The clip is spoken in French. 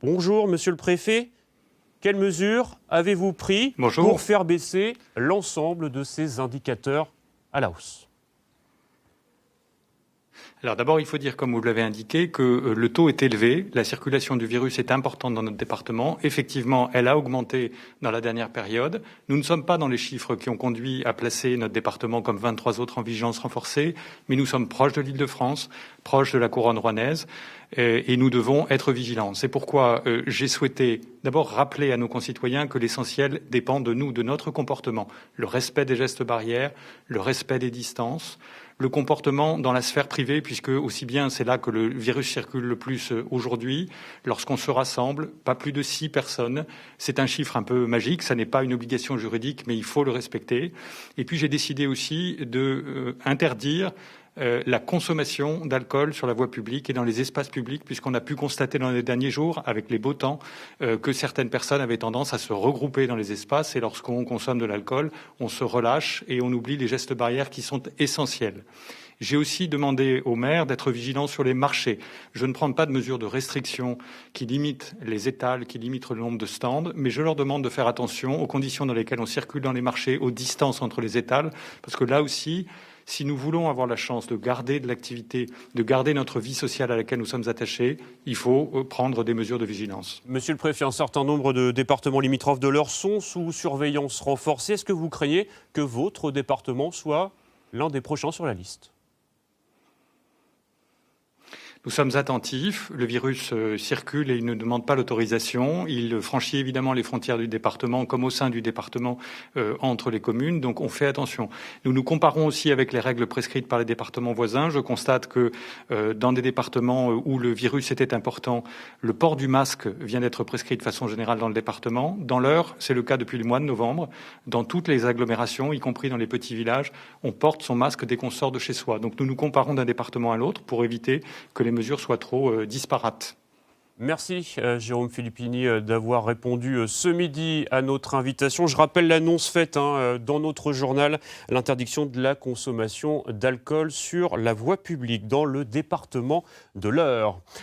Bonjour, monsieur le préfet. Quelles mesures avez-vous pris pour faire baisser l'ensemble de ces indicateurs à la hausse ? Alors d'abord, il faut dire, comme vous l'avez indiqué, que le taux est élevé. La circulation du virus est importante dans notre département. Effectivement, elle a augmenté dans la dernière période. Nous ne sommes pas dans les chiffres qui ont conduit à placer notre département comme 23 autres en vigilance renforcée, mais nous sommes proches de l'Île-de-France, proches de la couronne rouennaise, et nous devons être vigilants. C'est pourquoi j'ai souhaité d'abord rappeler à nos concitoyens que l'essentiel dépend de nous, de notre comportement. Le respect des gestes barrières, le respect des distances, le comportement dans la sphère privée, puisque aussi bien c'est là que le virus circule le plus aujourd'hui. Lorsqu'on se rassemble, pas plus de 6 personnes. C'est un chiffre un peu magique, ça n'est pas une obligation juridique, mais il faut le respecter. Et puis j'ai décidé aussi de interdire la consommation d'alcool sur la voie publique et dans les espaces publics, puisqu'on a pu constater dans les derniers jours, avec les beaux temps, que certaines personnes avaient tendance à se regrouper dans les espaces, et lorsqu'on consomme de l'alcool, on se relâche et on oublie les gestes barrières qui sont essentiels. J'ai aussi demandé aux maires d'être vigilants sur les marchés. Je ne prends pas de mesures de restriction qui limitent les étals, qui limitent le nombre de stands, mais je leur demande de faire attention aux conditions dans lesquelles on circule dans les marchés, aux distances entre les étals, parce que là aussi, si nous voulons avoir la chance de garder de l'activité, de garder notre vie sociale à laquelle nous sommes attachés, il faut prendre des mesures de vigilance. Monsieur le préfet, un certain nombre de départements limitrophes de l'Eure sont sous surveillance renforcée. Est-ce que vous craignez que votre département soit l'un des prochains sur la liste ? Nous sommes attentifs, le virus circule et il ne demande pas l'autorisation. Il franchit évidemment les frontières du département comme au sein du département entre les communes, donc on fait attention. Nous nous comparons aussi avec les règles prescrites par les départements voisins. Je constate que dans des départements où le virus était important, le port du masque vient d'être prescrit de façon générale dans le département. Dans l'Eure, c'est le cas depuis le mois de novembre. Dans toutes les agglomérations, y compris dans les petits villages, on porte son masque dès qu'on sort de chez soi. Donc nous nous comparons d'un département à l'autre pour éviter que les mesures soient trop disparates. Merci Jérôme Filippini d'avoir répondu ce midi à notre invitation. Je rappelle l'annonce faite dans notre journal, l'interdiction de la consommation d'alcool sur la voie publique dans le département de l'Eure.